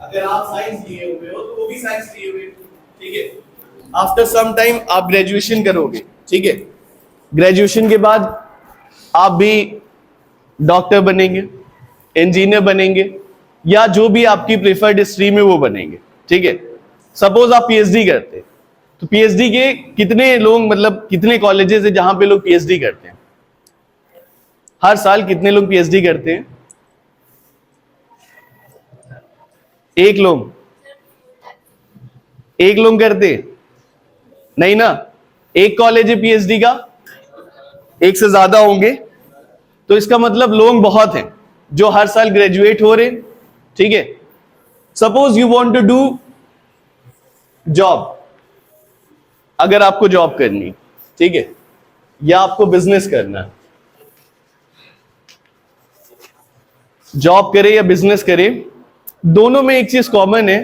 अगर आप साइंस लिए हुए हो तो वो भी साइंस लिए हुए, ठीक है। आफ्टर सम टाइम आप ग्रेजुएशन करोगे, ठीक है। ग्रेजुएशन के बाद आप भी डॉक्टर बनेंगे, इंजीनियर बनेंगे, या जो भी आपकी प्रेफर्ड स्ट्रीम है वो बनेंगे, ठीक है। सपोज आप पीएचडी करते हैं, तो पीएचडी के कितने लोग, मतलब कितने कॉलेजेस है जहां पे लोग पीएचडी करते हैं? हर साल कितने लोग पीएचडी करते हैं? एक लोग करते नहीं ना। एक कॉलेज है पीएचडी का, एक से ज्यादा होंगे, तो इसका मतलब लोग बहुत हैं जो हर साल ग्रेजुएट हो रहे हैं, ठीक है। Suppose you want to do job, अगर आपको जॉब करनी, ठीक है, या आपको बिजनेस करना है, जॉब करे या बिजनेस करे, दोनों में एक चीज कॉमन है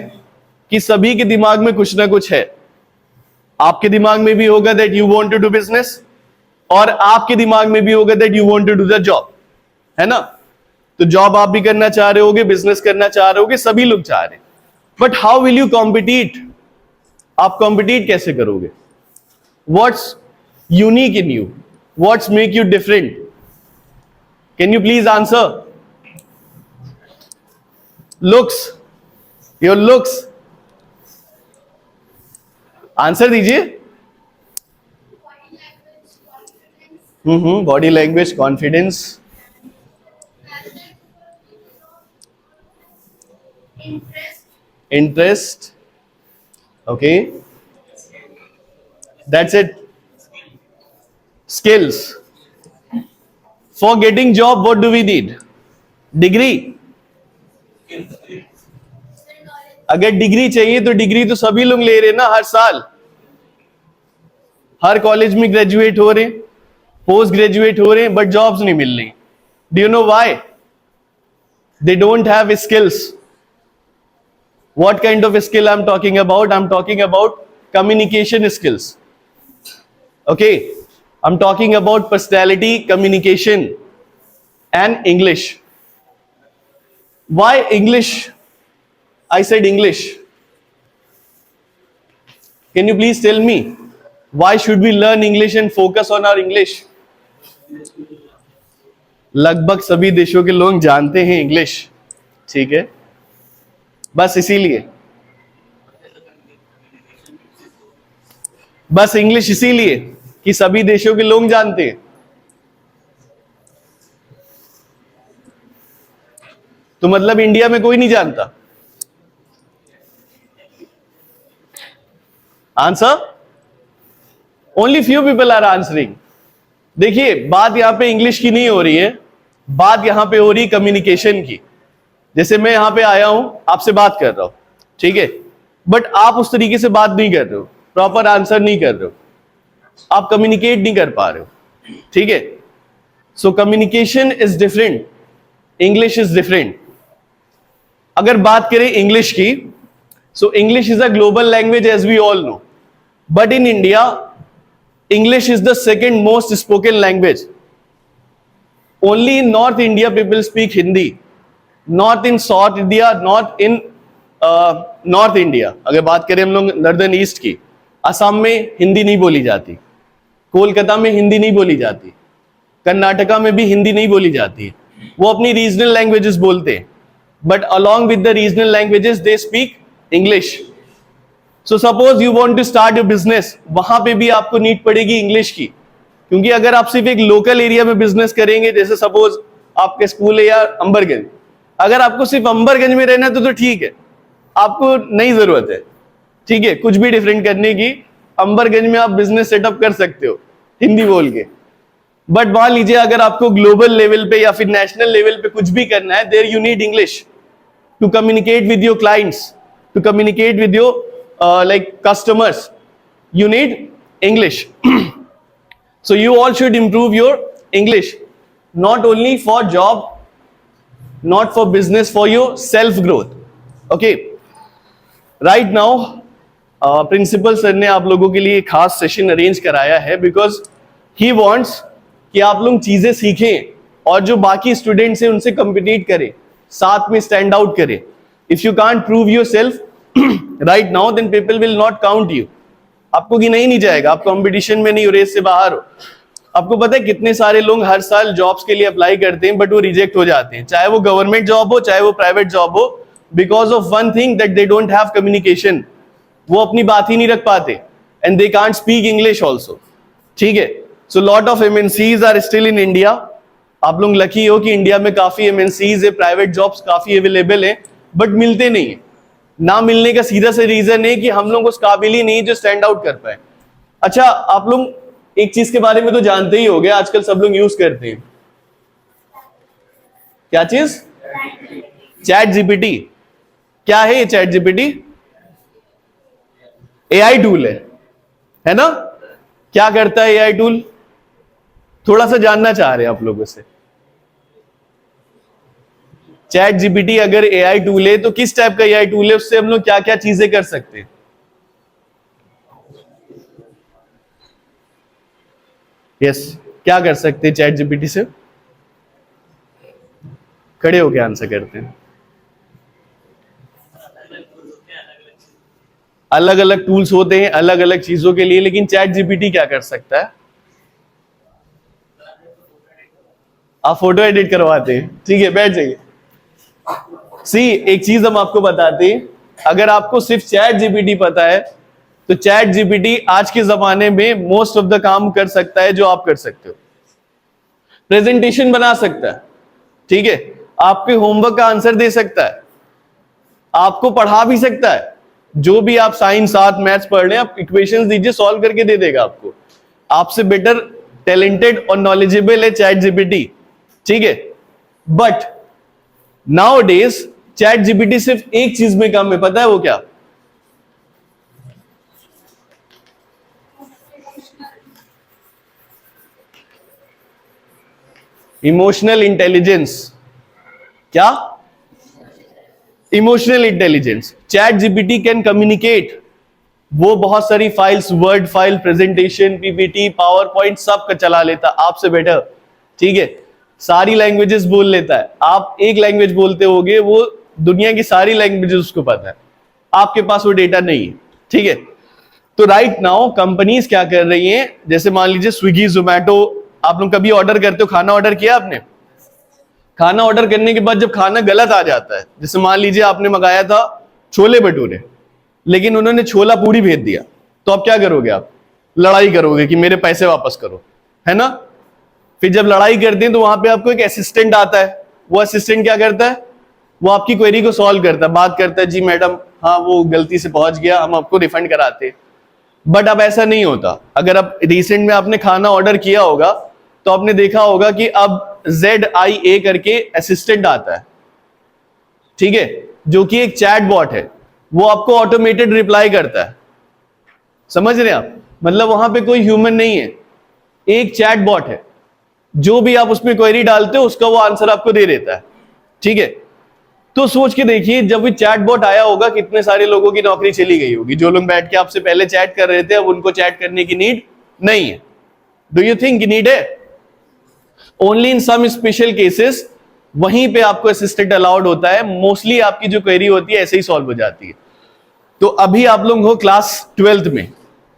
कि सभी के दिमाग में कुछ ना कुछ है। आपके दिमाग में भी होगा that you want to do business, और आपके दिमाग में भी होगा that you want to do the job, है ना। तो जॉब आप भी करना चाह रहे होगे, बिजनेस करना चाह रहे होगे, सभी लोग चाह रहे हैं। But how will you compete? आप कॉम्पिटिट कैसे करोगे? What's unique in you? What's make you different? Can you please answer? Looks, your looks, answer दीजिए। Body language, confidence, interest, okay, that's it. Skills. For getting job what do we need? Degree. अगर degree चाहिए तो degree तो सभी लोग ले रहे हैं ना, हर साल हर कॉलेज में ग्रेजुएट हो रहे हैं, पोस्ट ग्रेजुएट हो रहे हैं, बट जॉब्स नहीं मिल रही। Do you know why? They don't have skills. What kind of skill I am talking about? I am talking about communication skills, okay. I am talking about personality, communication and English. Why English? I said English. Can you please tell me why should we learn English and focus on our English? लगभग सभी देशों के लोग जानते हैं English, ठीक है, बस इसीलिए, बस इंग्लिश इसीलिए कि सभी देशों के लोग जानते हैं। तो मतलब इंडिया में कोई नहीं जानता? Answer? Only few people are answering. देखिए, बात यहां पे इंग्लिश की नहीं हो रही है, बात यहां पे हो रही कम्युनिकेशन की। जैसे मैं यहां पे आया हूं, आपसे बात कर रहा हूं, ठीक है, बट आप उस तरीके से बात नहीं कर रहे हो, प्रॉपर आंसर नहीं कर रहे हो, आप कम्युनिकेट नहीं कर पा रहे हो, ठीक है। So communication is different, English is different. अगर बात करें इंग्लिश की, so English is a global language as we all know, but in India English is the second most spoken language. Only in north India people speak Hindi, not in south India, not in north India. अगर बात करें हम लोग northern east की, असम में हिंदी नहीं बोली जाती, कोलकाता में हिंदी नहीं बोली जाती, कर्नाटका में भी हिंदी नहीं बोली जाती, वो अपनी रीजनल लैंग्वेजेस बोलते हैं, but along with the regional languages they speak English. So suppose you want to start your business, वहां पे भी आपको नीड पड़ेगी इंग्लिश की, क्योंकि अगर आप सिर्फ एक लोकल एरिया में बिजनेस करेंगे, जैसे सपोज आपके स्कूल है या अंबरगंज, अगर आपको सिर्फ अंबरगंज में रहना है तो ठीक है, आपको नहीं जरूरत है, ठीक है, कुछ भी डिफरेंट करने की। अंबरगंज में आप बिजनेस सेटअप कर सकते हो हिंदी बोल के, बट मान लीजिए अगर आपको ग्लोबल लेवल पे या फिर नेशनल लेवल पे कुछ भी करना है, there you need English to communicate with your clients, to communicate with your like customers, you need English. So you all should improve your English, not only for job, not for business, for your self growth, okay. Right now principal sir ने आप लोगों के लिए खास session arrange कराया है, because he wants कि आप लोग चीजें सीखें और जो बाकी स्टूडेंट्स हैं उनसे कम्पिटिट करें, साथ में स्टैंड आउट करें। If you can't prove yourself right now then people will not count you. आपको गिना ही नहीं जाएगा, आप कंपटीशन में नहीं हो, रेस से बाहर हो। आपको पता है कितने सारे लोग हर साल जॉब्स के लिए अप्लाई करते हैं बट वो रिजेक्ट हो जाते हैं, चाहे वो गवर्नमेंट जॉब हो चाहे वो प्राइवेट जॉब हो, because of one thing that they don't have communication. वो अपनी बात ही नहीं रख पाते and they can't speak English also. ठीक है, so lot of MNCs are still in India. आप लोग लकी हो कि इंडिया में काफी एमएनसीज है, प्राइवेट जॉब्स काफी अवेलेबल है, बट मिलते नहीं है। ना मिलने का सीधा सा रीजन है कि हम लोग उस काबिल ही नहीं जो स्टैंड आउट कर पाए। अच्छा, आप लोग एक चीज के बारे में तो जानते ही होंगे, आजकल सब लोग यूज करते हैं, क्या चीज? Chat GPT. क्या है ये चैट जीपीटी? एआई टूल है ना? क्या करता है एआई टूल? थोड़ा सा जानना चाह रहे हैं आप लोगों से। चैट जीपीटी अगर एआई टूल है तो किस टाइप का एआई टूल है, उससे हम लोग क्या क्या चीजें कर सकते हैं? यस, क्या कर सकते हैं चैट जीपीटी से? खड़े होके आंसर करते हैं। अलग अलग टूल्स होते हैं अलग अलग चीजों के लिए, लेकिन चैट जीपीटी क्या कर सकता है? आप फोटो एडिट करवाते हैं, ठीक है, बैठ जाइए। सी, एक चीज हम आपको बताते हैं, अगर आपको सिर्फ चैट जीपीटी पता है तो चैट जीपीटी आज के जमाने में मोस्ट ऑफ द काम कर सकता है जो आप कर सकते हो। प्रेजेंटेशन बना सकता है, ठीक है, आपके होमवर्क का आंसर दे सकता है, आपको पढ़ा भी सकता है। जो भी आप साइंस आर्ट मैथ्स पढ़ रहे हैं, आप इक्वेशंस दीजिए, सॉल्व करके दे देगा आपको। आपसे बेटर टैलेंटेड और नॉलेजेबल है चैट जीपीटी, ठीक है। But now days chat GPT सिर्फ एक चीज में कम है, पता है वो क्या? Emotional intelligence. क्या? Emotional intelligence. ChatGPT can communicate. वो बहुत सारी files, word file, presentation, PPT, PowerPoint सब का चला लेता आपसे बेटर, ठीक है। सारी लैंग्वेजेस बोल लेता है। आप एक लैंग्वेज बोलते होगे, वो दुनिया की सारी लैंग्वेजेस उसको पता है, आपके पास वो डेटा नहीं है, ठीक है। तो राइट नाउ कंपनीज क्या कर रही हैं, जैसे मान लीजिए स्विगी, जोमैटो, आप लोग कभी ऑर्डर करते हो, खाना ऑर्डर किया आपने? खाना ऑर्डर करने के बाद जब खाना गलत आ जाता है, जैसे मान लीजिए आपने मंगाया था छोले भटूरे, लेकिन उन्होंने छोला पूरी भेज दिया, तो आप क्या करोगे? आप लड़ाई करोगे कि मेरे पैसे वापस करो, है ना। फिर जब लड़ाई करते हैं तो वहां पे आपको एक असिस्टेंट आता है। वो असिस्टेंट क्या करता है? वो आपकी क्वेरी को सॉल्व करता है, बात करता है, जी मैडम हाँ वो गलती से पहुंच गया, हम आपको रिफंड कराते। बट अब ऐसा नहीं होता। अगर आप रिसेंट में आपने खाना ऑर्डर किया होगा तो आपने देखा होगा कि अब ZIA करके असिस्टेंट आता है, ठीक है, जो कि एक चैट बॉट है। वो आपको ऑटोमेटेड रिप्लाई करता है, समझ रहे हैं आप? मतलब वहां पे कोई ह्यूमन नहीं है, एक चैट बॉट है। जो भी आप उसमें क्वेरी डालते हो उसका वो आंसर आपको दे देता है, ठीक है। तो सोच के देखिए, जब भी चैट बॉट आया होगा कितने सारे लोगों की नौकरी चली गई होगी। जो लोग बैठ के आपसे पहले चैट कर रहे थे, अब उनको चैट करने की नीड नहीं है। डू यू थिंक नीड है? Only in some special cases वहीं पे आपको असिस्टेंट अलाउड होता है। मोस्टली आपकी जो क्वेरी होती है ऐसे ही सॉल्व हो जाती है। तो अभी आप लोग हो क्लास 12th में,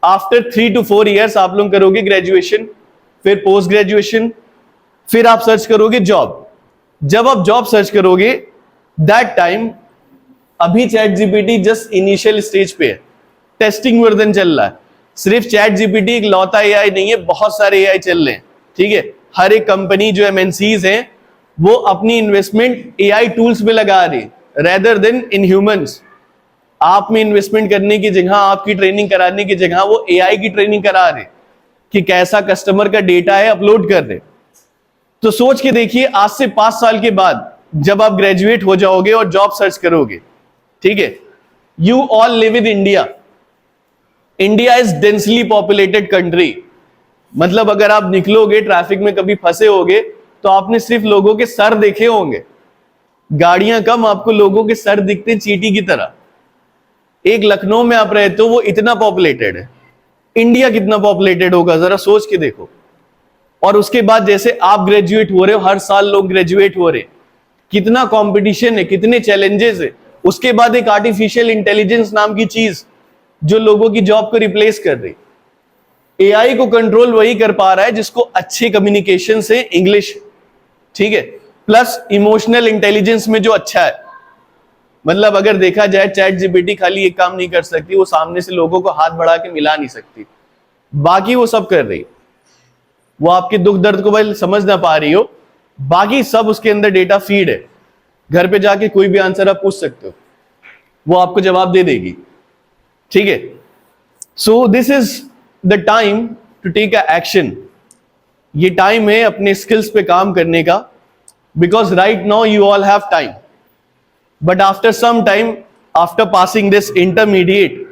आफ्टर 3 to 4 years आप लोग करोगे ग्रेजुएशन, फिर पोस्ट ग्रेजुएशन, फिर आप सर्च करोगे जॉब। जब आप जॉब सर्च करोगे दैट टाइम, अभी chat GPT just initial stage पे है, टेस्टिंग वर्जन चल रहा है। सिर्फ चैट जीपीटी एक लौता एआई नहीं है, बहुत सारे एआई चल रहे हैं, ठीक है। हर एक कंपनी जो एमएनसीज हैं वो अपनी इन्वेस्टमेंट एआई टूल्स में लगा रही रेदर देन इन ह्यूमंस। आप में इन्वेस्टमेंट करने की जगह, आपकी ट्रेनिंग कराने की जगह वो एआई की ट्रेनिंग करा रहे कि कैसा कस्टमर का डेटा है अपलोड कर रहे। तो सोच के देखिए, आज से 5 साल के बाद जब आप ग्रेजुएट हो जाओगे और जॉब सर्च करोगे, ठीक है, you all live in India. India is densely populated country. मतलब अगर आप निकलोगे ट्रैफिक में, कभी फंसे होगे, तो आपने सिर्फ लोगों के सर देखे होंगे, गाड़ियां कम, आपको लोगों के सर दिखते चींटी की तरह। एक लखनऊ में आप रहते हो, वो इतना पॉपुलेटेड है। इंडिया कितना पॉपुलेटेड होगा जरा सोच के देखो। और उसके बाद जैसे आप ग्रेजुएट हो रहे हो, हर साल लोग ग्रेजुएट हो रहे, कितना कंपटीशन है, कितने चैलेंजेस है। उसके बाद एक आर्टिफिशियल इंटेलिजेंस नाम की चीज जो लोगों की जॉब को रिप्लेस कर रही। एआई को कंट्रोल वही कर पा रहा है जिसको अच्छे कम्युनिकेशन से इंग्लिश, ठीक है, प्लस इमोशनल इंटेलिजेंस में जो अच्छा है। मतलब अगर देखा जाए चैट जीपीटी खाली एक काम नहीं कर सकती, वो सामने से लोगों को हाथ बढ़ा के मिला नहीं सकती, बाकी वो सब कर रही। वो आपके दुख दर्द को भाई समझ ना पा रही हो, बाकी सब उसके अंदर डेटा फीड है। घर पे जाके कोई भी आंसर आप पूछ सकते हो, वो आपको जवाब दे देगी, ठीक है। So this is the time to take a action. ये टाइम है अपने स्किल्स पे काम करने का, because right now you all have time, but after some time, after passing this intermediate,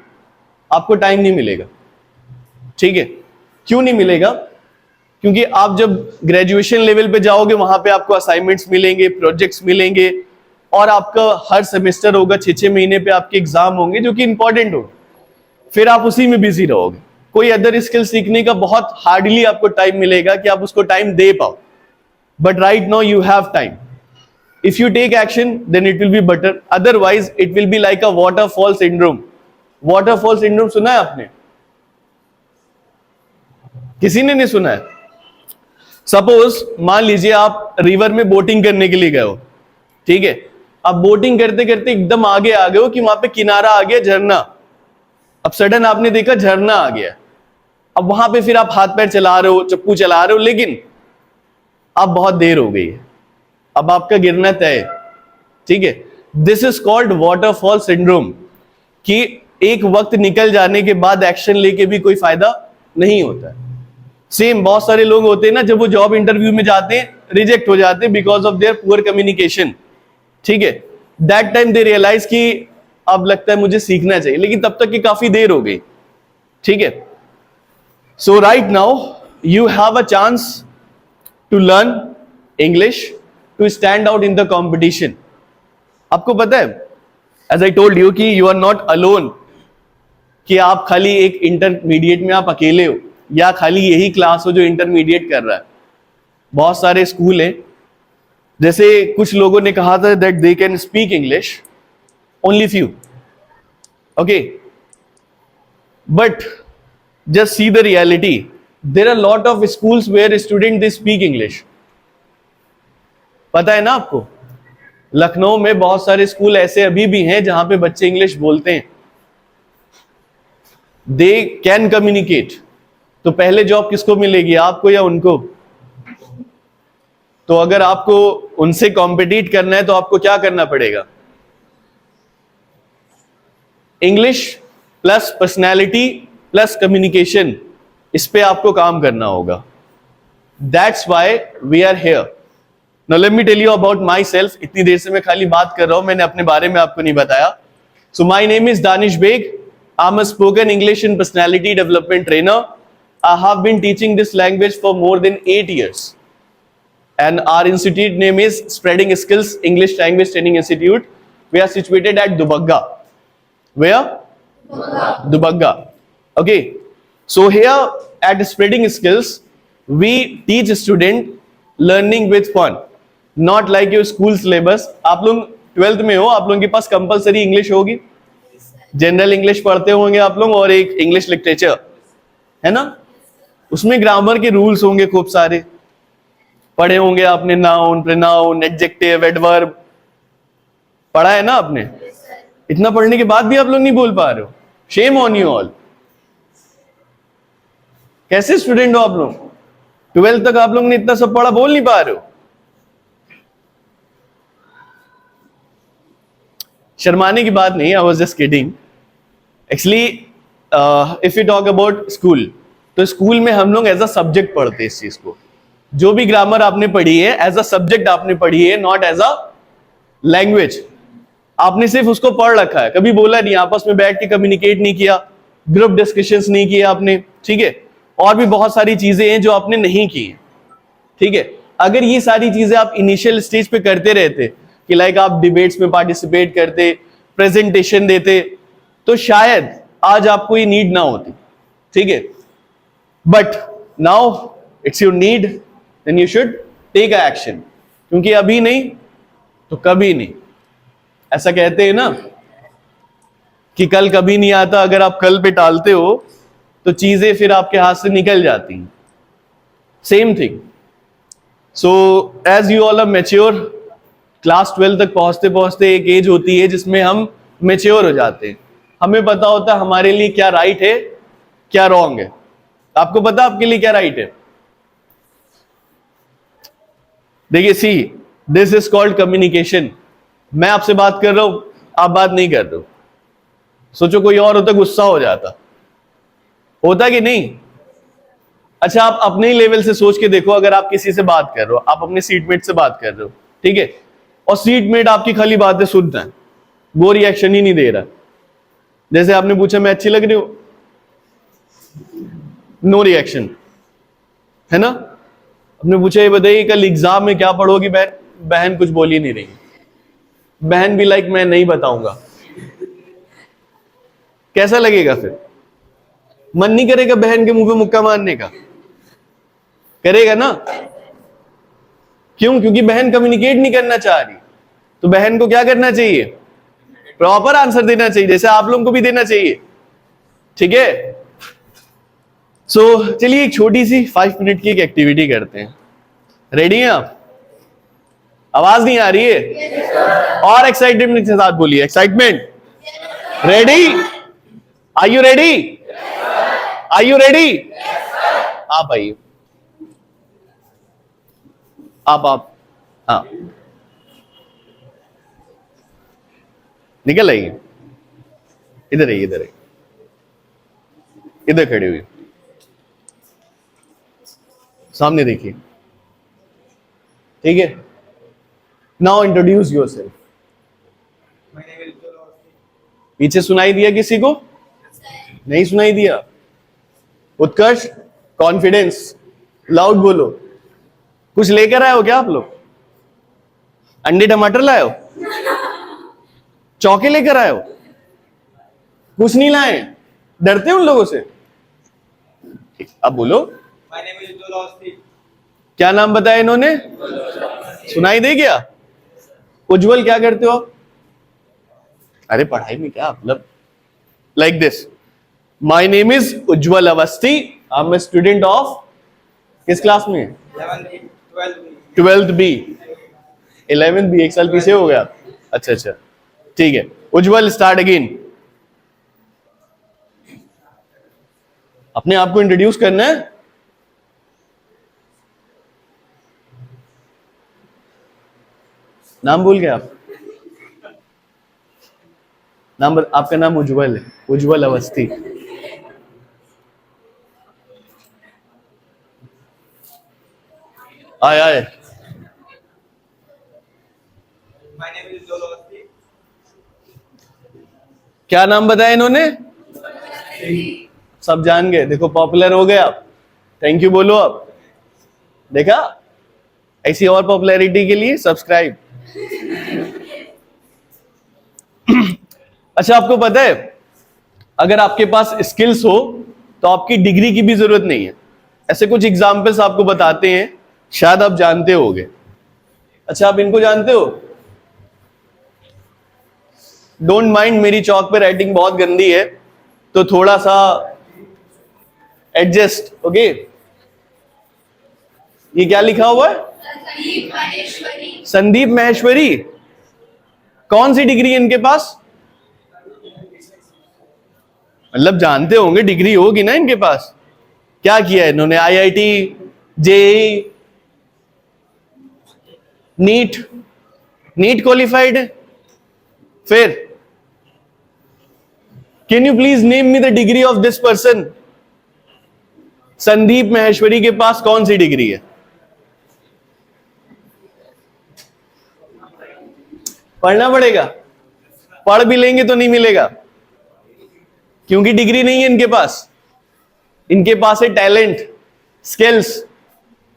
आपको टाइम नहीं मिलेगा, ठीक है। क्यों नहीं मिलेगा? क्योंकि आप जब ग्रेजुएशन लेवल पे जाओगे वहां पे आपको असाइनमेंट्स मिलेंगे, प्रोजेक्ट्स मिलेंगे, और आपका हर सेमेस्टर होगा, 6-6 महीने पे आपके एग्जाम होंगे जो कि इंपॉर्टेंट होंगे, फिर आप उसी में बिजी रहोगे। कोई अदर स्किल सीखने का बहुत हार्डली आपको टाइम मिलेगा कि आप उसको टाइम दे पाओ, but right now you have time. If you take action then it will be better, otherwise it will be like a waterfall syndrome. Waterfall syndrome सुना है आपने? किसी ने नहीं सुना है? सपोज मान लीजिए आप रिवर में बोटिंग करने के लिए गए हो, ठीक है। अब बोटिंग करते करते एकदम आगे आ गए हो कि वहां पे किनारा आ गया, झरना। अब सडन आपने देखा झरना आ गया। अब वहां पे फिर आप हाथ पैर चला रहे हो, चप्पू चला रहे हो, लेकिन अब बहुत देर हो गई है, अब आपका गिरना तय है, ठीक है। This is called waterfall syndrome, कि एक वक्त निकल जाने के बाद एक्शन लेके भी कोई फायदा नहीं होता है। सेम बहुत सारे लोग होते हैं ना, जब वो जॉब इंटरव्यू में जाते हैं रिजेक्ट हो जाते हैं because of their poor communication, ठीक है। दैट टाइम दे रियलाइज कि अब लगता है मुझे सीखना चाहिए, लेकिन तब तक की काफी देर हो गई, ठीक है। So right now you have a chance to learn English, to stand out in the competition. आपको पता है, एज आई टोल्ड यू कि यू आर नॉट अलोन, कि आप खाली एक इंटरमीडिएट में आप अकेले हो, या खाली यही क्लास हो जो इंटरमीडिएट कर रहा है। बहुत सारे स्कूल हैं, जैसे कुछ लोगों ने कहा था that they can speak English, only few, okay, but just see the reality, there are lot of schools where student they speak English. पता है ना आपको, लखनऊ में बहुत सारे स्कूल ऐसे अभी भी हैं जहां पे बच्चे इंग्लिश बोलते हैं, दे कैन कम्युनिकेट। तो पहले जॉब किसको मिलेगी, आपको या उनको? तो अगर आपको उनसे कॉम्पिटिट करना है तो आपको क्या करना पड़ेगा? English plus personality plus communication, इस पे आपको काम करना होगा। That's why we are here. Now let me tell you about myself. इतनी देर से मैं खाली बात कर रहा हूं, मैंने अपने बारे में आपको नहीं बताया। So my name is Danish Baig. I am a spoken English and personality development trainer. I have been teaching this language for more than 8 years, and our institute name is Spreading Skills English Language Training Institute. We are situated at Dubagga. Where? Dubagga. Okay. So here at Spreading Skills, we teach student learning with fun, not like your school syllabus. आप लोग 12th में हो, आप लोगों के पास compulsory English होगी, general English पढ़ते होंगे आप लोग, और एक इंग्लिश लिटरेचर है ना। उसमें ग्रामर के रूल्स होंगे खूब सारे, पढ़े होंगे आपने, नाउन, प्रोनाउन, एडजेक्टिव, एडवर्ब, पढ़ा है ना आपने। इतना पढ़ने के बाद भी आप लोग नहीं बोल पा रहे हो, शेम ऑन यू ऑल। कैसे स्टूडेंट हो आप लोग? 12th तक आप लोग ने इतना सब पढ़ा, बोल नहीं पा रहे हो। शर्माने की बात नहीं, I was just kidding. Actually if you talk about school, तो स्कूल में हम लोग एज अ सब्जेक्ट पढ़ते हैं इस चीज को। जो भी ग्रामर आपने पढ़ी है एज अ सब्जेक्ट आपने पढ़ी है, नॉट एज अ लैंग्वेज। आपने सिर्फ उसको पढ़ रखा है, कभी बोला नहीं, आपस में बैठ के कम्युनिकेट नहीं किया, ग्रुप डिस्कशंस नहीं किया आपने, ठीक है। और भी बहुत सारी चीजें हैं जो आपने नहीं की हैं, ठीक है। अगर ये सारी चीजें आप इनिशियल स्टेज पे करते रहते, कि लाइक आप डिबेट्स में पार्टिसिपेट करते, प्रेजेंटेशन देते, तो शायद आज आपको ये नीड ना होती, ठीक है। But now it's your need, then you should take a action, क्योंकि अभी नहीं तो कभी नहीं। ऐसा कहते हैं ना कि कल कभी नहीं आता, अगर आप कल पे टालते हो तो चीजें फिर आपके हाथ से निकल जाती हैं। Same thing. So as you all are mature, class 12 तक पहुंचते पहुंचते एक एज होती है जिसमें हम मैच्योर हो जाते हैं। हमें पता होता है हमारे लिए क्या राइट है, क्या रॉन्ग है। आपको पता आपके लिए क्या राइट है? देखिए, see this is called communication. मैं आपसे बात कर रहा हूं, आप बात नहीं कर रहे हो। सोचो कोई और होता, गुस्सा हो जाता, होता कि नहीं? अच्छा, आप अपने ही लेवल से सोच के देखो, अगर आप किसी से बात कर रहे हो, आप अपने सीटमेट से बात कर रहे हो, ठीक है, और सीटमेट आपकी खाली बातें सुनता है, वो रिएक्शन ही नहीं दे रहा। जैसे आपने पूछा मैं अच्छी लग रही हूं, नो रिएक्शन, है ना? आपने पूछा ये बताइए कल एग्जाम में क्या पढ़ोगी बहन, बहन कुछ बोल ही नहीं रही। बहन भी लाइक मैं नहीं बताऊंगा। कैसा लगेगा फिर? मन नहीं करेगा बहन के मुंह पे मुक्का मारने का? करेगा ना? क्यों? क्योंकि बहन कम्युनिकेट नहीं करना चाह रही। तो बहन को क्या करना चाहिए? प्रॉपर आंसर देना चाहिए, जैसे आप लोगों को भी देना चाहिए, ठीक है? सो चलिए एक छोटी सी 5 मिनट की एक एक्टिविटी करते हैं। रेडी हैं आप? आवाज नहीं आ रही है? और एक्साइटमेंट के साथ बोलिए, excitement. Ready? Are you ready? Are you ready? आप आइए, आप हाँ, निकल आइए, इधर आइए, इधर आइए, इधर खड़े हुए, सामने देखिए, ठीक है? Now introduce yourself. पीछे सुनाई दिया किसी को? नहीं सुनाई दिया? उत्कर्ष, कॉन्फिडेंस, लाउड बोलो। कुछ लेकर आए हो क्या आप लोग? अंडे टमाटर लाए हो? चौके लेकर आए हो? कुछ नहीं लाए? डरते हो उन लोगों से? अब बोलो। क्या नाम बताया इन्होंने? सुनाई दे गया? उज्जवल, क्या करते हो? अरे पढ़ाई में क्या मतलब? Like this, my name is Ujjwal Awasthi, I am a student of, किस क्लास में? 12th B. 11th बी, एक साल पीछे हो गया। अच्छा अच्छा, ठीक है। उज्जवल, स्टार्ट अगेन। अपने आप को इंट्रोड्यूस करना है। नाम भूल गए आप? नाम, आपका नाम उज्जवल है, उज्जवल अवस्थी। आए आए। क्या नाम बताया इन्होंने? सब जान गए। देखो पॉपुलर हो गए आप। थैंक यू बोलो आप। देखा, ऐसी और पॉपुलैरिटी के लिए सब्सक्राइब। अच्छा, आपको पता है अगर आपके पास स्किल्स हो तो आपकी डिग्री की भी जरूरत नहीं है। ऐसे कुछ एग्जाम्पल्स आपको बताते हैं, शायद आप जानते होंगे। अच्छा, आप इनको जानते हो? डोंट माइंड, मेरी चौक पे राइटिंग बहुत गंदी है तो थोड़ा सा एडजस्ट, ओके? ये क्या लिखा हुआ है? संदीप महेश्वरी। कौन सी डिग्री है इनके पास? मतलब जानते होंगे, डिग्री होगी ना इनके पास। क्या किया इन्होंने? IIT, JEE, NEET, NEET qualified है। फिर can you please name me the degree of this person? Sandeep Maheshwari के पास कौन सी डिग्री है? पढ़ना पड़ेगा। पढ़ भी लेंगे तो नहीं मिलेगा, क्योंकि डिग्री नहीं है इनके पास। इनके पास है टैलेंट, स्किल्स,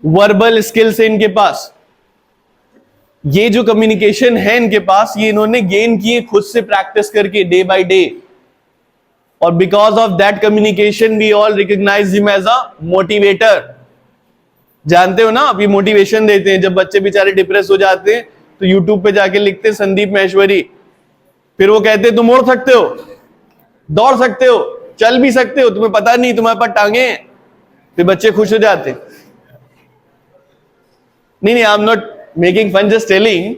वर्बल स्किल्स है इनके पास। ये जो कम्युनिकेशन है इनके पास, ये इन्होंने गेन किए खुद से प्रैक्टिस करके, डे बाय डे। और because of that communication we all recognise him as a motivator. जानते हो ना, आप ये मोटिवेशन देते हैं। जब बच्चे बेचारे डिप्रेस हो जाते हैं तो यूट्यूब पे जाके लिखते हैं संदीप महेश्वरी, फिर वो कहते तुम उड़ सकते हो, दौड़ सकते हो, चल भी सकते हो, तुम्हें पता नहीं तुम्हारे पास टांगे हैं। फिर बच्चे खुश हो जाते। नहीं, I am not making fun, just telling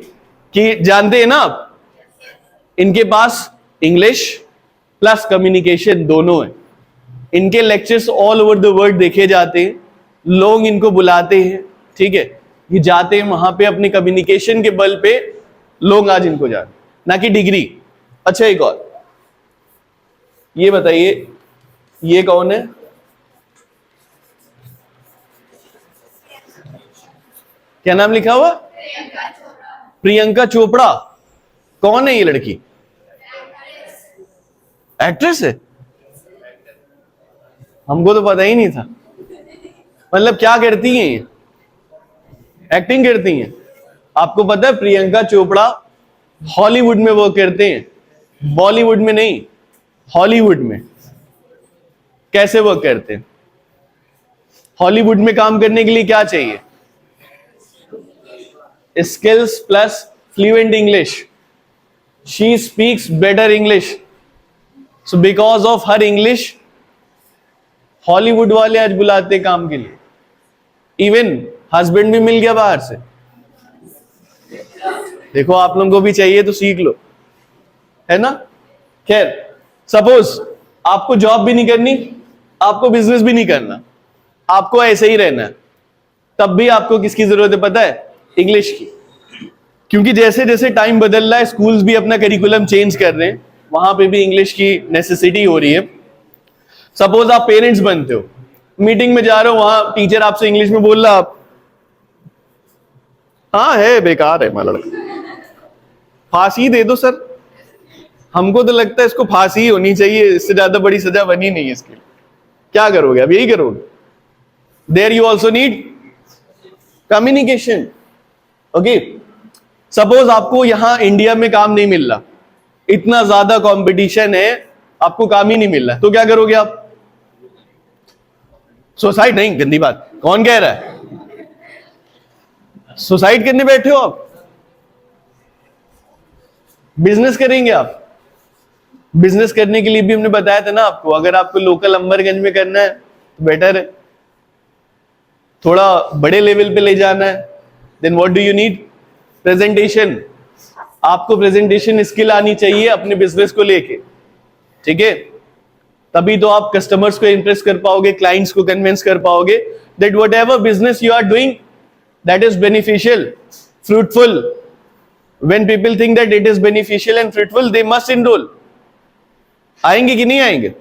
कि जानते हैं ना आप, इनके पास इंग्लिश प्लस कम्युनिकेशन दोनों है। इनके lectures all over the world देखे जाते हैं, लोग इनको बुलाते हैं, ठीक है, ये जाते हैं वहां पे अपने कम्युनिकेशन के बल पे लोग आज इनको जाते, ना कि डिग्री। अच्छा, एक और ये बताइए, ये कौन है? क्या नाम लिखा हुआ? प्रियंका चोपड़ा। कौन है ये लड़की? एक्ट्रेस है? हमको तो पता ही नहीं था। मतलब क्या करती हैं ये? एक्टिंग करती हैं। आपको पता है प्रियंका चोपड़ा हॉलीवुड में वो करते हैं, बॉलीवुड में नहीं, हॉलीवुड में। कैसे वर्क करते हैं? हॉलीवुड में काम करने के लिए क्या चाहिए? Skills plus fluent English. She speaks better English, so because of her English Hollywood वाले आज बुलाते काम के लिए। इवन हस्बैंड भी मिल गया बाहर से। देखो, आप लोगों को भी चाहिए तो सीख लो, है ना। खैर, सपोज आपको जॉब भी नहीं करनी, आपको बिजनेस भी नहीं करना, आपको ऐसे ही रहना है, तब भी आपको किसकी जरूरत है पता है? इंग्लिश की। क्योंकि जैसे जैसे टाइम बदल रहा है, स्कूल्स भी अपना करिकुलम चेंज कर रहे हैं, वहां पे भी इंग्लिश की नेसेसिटी हो रही है। सपोज आप पेरेंट्स बनते हो, मीटिंग में जा रहे हो, वहां टीचर आपसे इंग्लिश में बोल रहा, आप हाँ है बेकार है हमारा लड़का, फांसी दे दो सर। हमको तो लगता है इसको फांसी ही होनी चाहिए, इससे ज्यादा बड़ी सजा बनी नहीं है इसके लिए। क्या करोगे? अब यही करोगे। There you also need communication. Okay, suppose आपको यहां इंडिया में काम नहीं मिल रहा, इतना ज्यादा कंपटीशन है, आपको काम ही नहीं मिल रहा, तो क्या करोगे आप? सुसाइड? नहीं, गंदी बात, कौन कह रहा है? सुसाइड करने बैठे हो आप? बिजनेस करेंगे आप? बिजनेस करने के लिए भी हमने बताया था ना आपको, अगर आपको लोकल अंबरगंज में करना है तो बेटर है, थोड़ा बड़े लेवल पे ले जाना है, then what do you need? Presentation. आपको प्रेजेंटेशन स्किल आनी चाहिए अपने बिजनेस को लेके, ठीक है। तभी तो आप कस्टमर्स को इंप्रेस कर पाओगे, क्लाइंट्स को कन्विंस कर पाओगे that whatever business you are doing that is beneficial, fruitful. When people think that it is beneficial and fruitful, they must enrol. आएंगे कि नहीं आएंगे?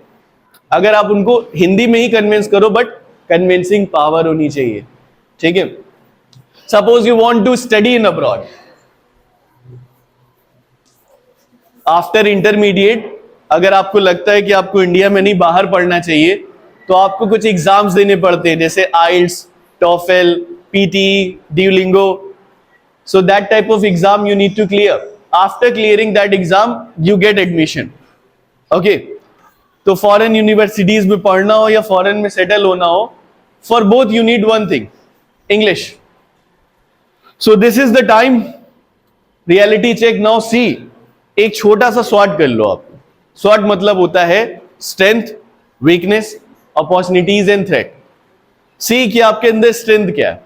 अगर आप उनको हिंदी में ही कन्विंस करो, बट कन्विंसिंग पावर होनी चाहिए, ठीक है। Suppose you want to study in abroad, after intermediate अगर आपको लगता है कि आपको इंडिया में नहीं बाहर पढ़ना चाहिए, तो आपको कुछ एग्जाम्स देने पड़ते हैं, जैसे IELTS, TOEFL, PTE, Duolingo. So that type of exam you need to clear. After clearing that exam you get admission. Okay, तो फॉरेन यूनिवर्सिटीज में पढ़ना हो या फॉरेन में सेटल होना हो, for both you need one thing, English. So this is the time, reality check now. See, एक छोटा सा स्वॉट कर लो आप। स्वॉट मतलब होता है strength, weakness, opportunities and threat. See कि आपके अंदर स्ट्रेंथ क्या है,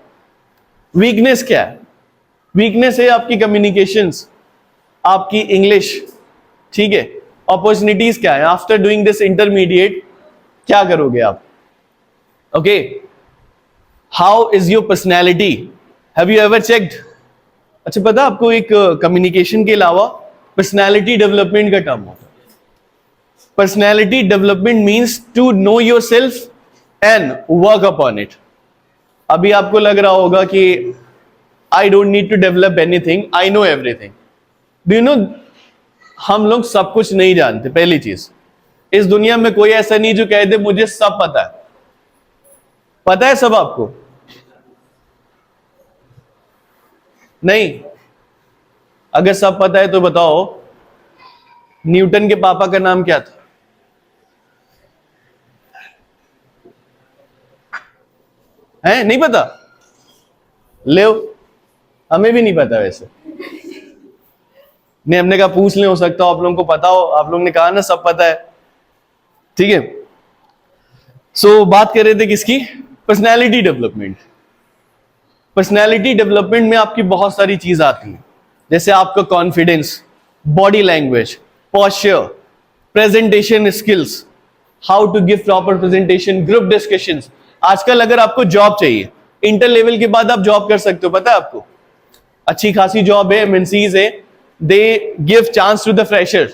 वीकनेस क्या है। वीकनेस है आपकी कम्युनिकेशंस, आपकी इंग्लिश, ठीक है। अपॉर्चुनिटीज क्या है? आफ्टर डूइंग दिस इंटरमीडिएट क्या करोगे आप? Okay, how is your personality? Have you ever checked? अच्छा, पता आपको एक कम्युनिकेशन के अलावा पर्सनैलिटी डेवलपमेंट का टर्म होता है। Personality development means to know yourself and work upon it. अभी आपको लग रहा होगा कि I don't need to develop anything, I know everything. Do you know, हम लोग सब कुछ नहीं जानते। पहली चीज, इस दुनिया में कोई ऐसा नहीं जो कह दे मुझे सब पता है। पता है सब आपको? नहीं। अगर सब पता है तो बताओ, न्यूटन के पापा का नाम क्या था? है नहीं पता? ले, हमें भी नहीं पता वैसे। नहीं, हमने कहा पूछ लें, हो सकता हो आप लोगों को पता हो, आप लोगों ने कहा ना सब पता है, ठीक है। सो बात कर रहे थे किसकी? Personality development. पर्सनैलिटी डेवलपमेंट में आपकी बहुत सारी चीज आती हैं, जैसे आपका confidence, body language, posture, presentation skills, how to give proper presentation, group discussions. आजकल अगर आपको जॉब चाहिए, इंटर लेवल के बाद आप जॉब कर सकते हो, पता है आपको? अच्छी खासी जॉब है, एमएनसीज है, they give chance to the fresher.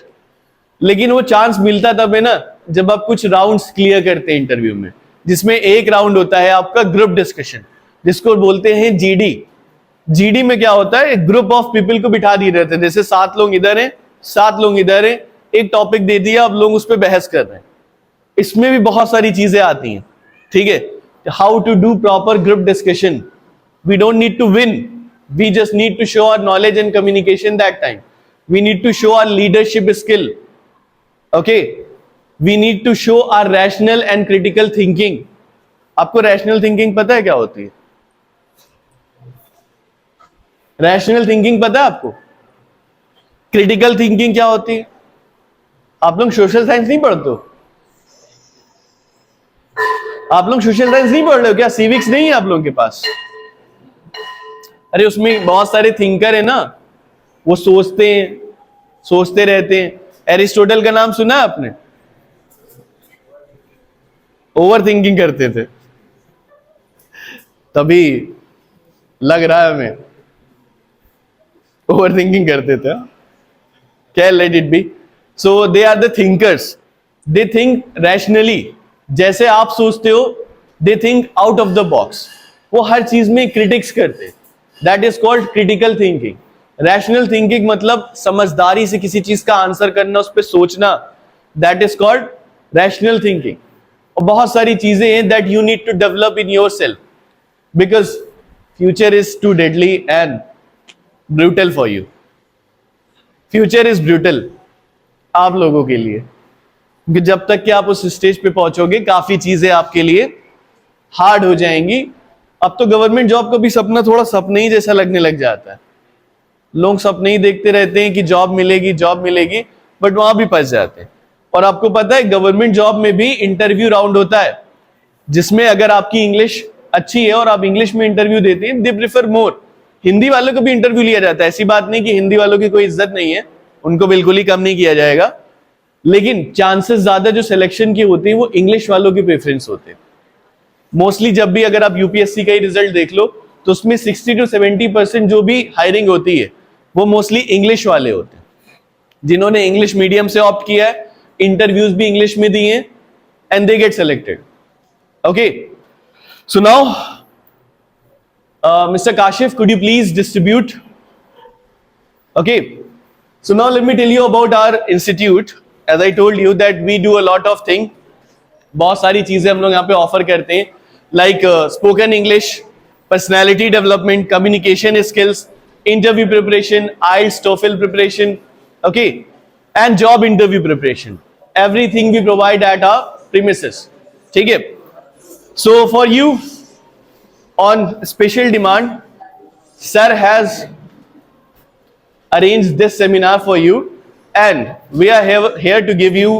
लेकिन वो चांस मिलता तब है ना जब आप कुछ राउंड्स क्लियर करते हैं इंटरव्यू में, जिसमें एक राउंड होता है आपका ग्रुप डिस्कशन, जिसको बोलते हैं जीडी। जीडी में क्या होता है? एक ग्रुप ऑफ पीपल को बिठा दिए रहते हैं, जैसे 7 लोग इधर हैं, 7 लोग इधर हैं, एक टॉपिक दे दिया, अब लोग उस पर बहस कर रहे हैं। इसमें भी बहुत सारी चीजें आती हैं, ठीक है। How to do proper group discussion. We don't need to win, we just need to show our knowledge and communication that time. We need to show our leadership skill, okay. We need to show our rational and critical thinking. आपको rational thinking पता है क्या होती है? Rational thinking पता है आपको? Critical thinking क्या होती है? आप लोग सोशल साइंस नहीं पढ़ते हो? आप लोग सोशल साइंस नहीं पढ़ रहे हो क्या? सिविक्स नहीं है आप लोगों के पास? अरे उसमें बहुत सारे थिंकर है ना, वो सोचते हैं, सोचते रहते हैं। एरिस्टोटल का नाम सुना है आपने? ओवर थिंकिंग करते थे, तभी लग रहा है हमें ओवर थिंकिंग करते थे। क्या, let it be. So they are the thinkers, they think rationally, जैसे आप सोचते हो। They think out of the box, वो हर चीज में क्रिटिक्स करते। That is called critical thinking. Rational thinking मतलब समझदारी से किसी चीज का आंसर करना, उस पर सोचना, that is called rational thinking. और बहुत सारी चीजें हैं that you need to develop in yourself, because future is too deadly and brutal for you. Future is brutal आप लोगों के लिए, क्योंकि जब तक कि आप उस स्टेज पे पहुंचोगे, काफी चीजें आपके लिए हार्ड हो जाएंगी। अब तो गवर्नमेंट जॉब का भी सपना थोड़ा सपने ही जैसा लगने लग जाता है। लोग सपने ही देखते रहते हैं कि जॉब मिलेगी, जॉब मिलेगी, बट वहां भी फंस जाते हैं। और आपको पता है गवर्नमेंट जॉब में भी इंटरव्यू राउंड होता है, जिसमें अगर आपकी इंग्लिश अच्छी है और आप इंग्लिश में इंटरव्यू देते हैं, दे प्रेफर मोर। हिंदी वालों को भी इंटरव्यू लिया जाता है, ऐसी बात नहीं कि हिंदी वालों की कोई इज्जत नहीं है, उनको बिल्कुल ही कम नहीं किया जाएगा। लेकिन चांसेस ज्यादा जो सिलेक्शन की होती है वो इंग्लिश वालों की प्रेफरेंस होते हैं मोस्टली। जब भी अगर आप यूपीएससी का ही रिजल्ट देख लो तो उसमें 60 to 70% जो भी हायरिंग होती है वो मोस्टली इंग्लिश वाले होते हैं, जिन्होंने इंग्लिश मीडियम से ऑप्ट किया है, इंटरव्यूज भी इंग्लिश में दिए हैं, and they get selected. Okay, so now Mr. Kashif, could you please distribute? Okay, so now let me tell you about our institute. As I told you that we do a lot of things. बहुत सारी चीजें हम लोग यहाँ पे offer करते हैं, like spoken English, personality development, communication skills, interview preparation, IELTS, TOEFL preparation, okay, and job interview preparation. Everything we provide at our premises. ठीक है? So for you, on special demand, sir has arranged this seminar for you, and we are here to give you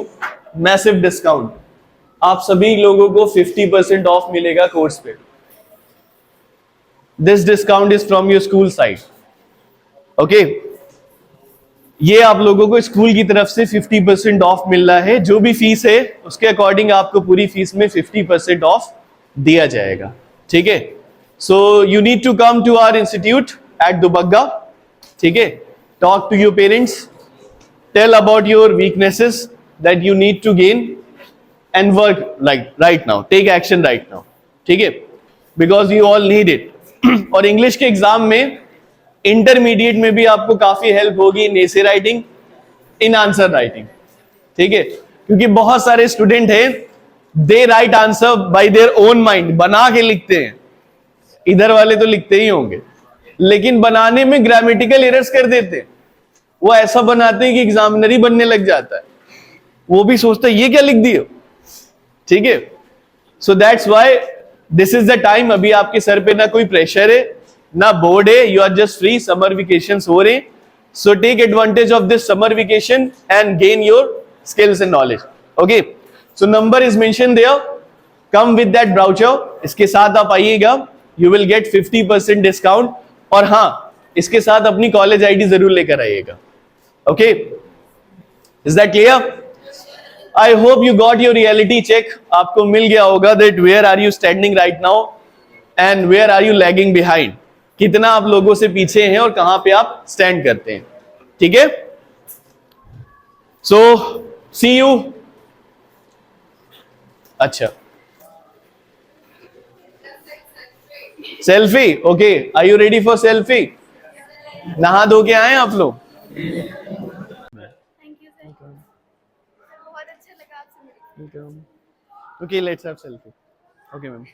massive discount. आप सभी लोगों को 50% of मिलेगा course पे। This discount is from your school side. Okay? ये आप लोगों को स्कूल की तरफ से 50% ऑफ मिल रहा है। जो भी फीस है उसके अकॉर्डिंग आपको पूरी फीस में 50% ऑफ दिया जाएगा। ठीक है? So you need to come to our institute at Dubagga. ठीक है? Talk to your parents, tell about your weaknesses that you need to gain, and work like right now. Take action right now. ठीक है? Because you all need it. और English के exam में intermediate में भी आपको काफी हेल्प होगी in essay writing, in answer writing. ठीक है? क्योंकि बहुत सारे स्टूडेंट हैं, they write answer by their own mind, बना के लिखते हैं। इधर वाले तो लिखते ही होंगे, लेकिन बनाने में ग्रामेटिकल एरर्स कर देते हैं। वो ऐसा बनाते हैं कि एग्जामिनर ही बनने लग जाता है, वो भी सोचता है ये क्या लिख दिए। ठीक है? So that's why this is the time. अभी आपके सर पे ना कोई प्रेशर है, ना बोर्ड है, you are just free. Summer vacations हो रहे हैं, So take advantage of this summer vacation and gain your skills and knowledge. Okay, so number is mentioned there. Come with that brochure. इसके साथ आप आइएगा, you will get 50% discount. और हाँ, इसके साथ अपनी कॉलेज आईडी जरूर लेकर आइएगा. Okay, is that clear? I hope you got your reality check. आपको मिल गया होगा that where are you standing right now and where are you lagging behind. कितना आप लोगों से पीछे हैं और कहां पे आप स्टैंड करते हैं. ठीक है, सो सी यू. अच्छा, selfie. Okay, are you ready for selfie? नहा धो के आए आप लोग? थैंक यू सर, बहुत अच्छा लगा आपसे मिलकर. Okay, let's have selfie. Okay ma'am.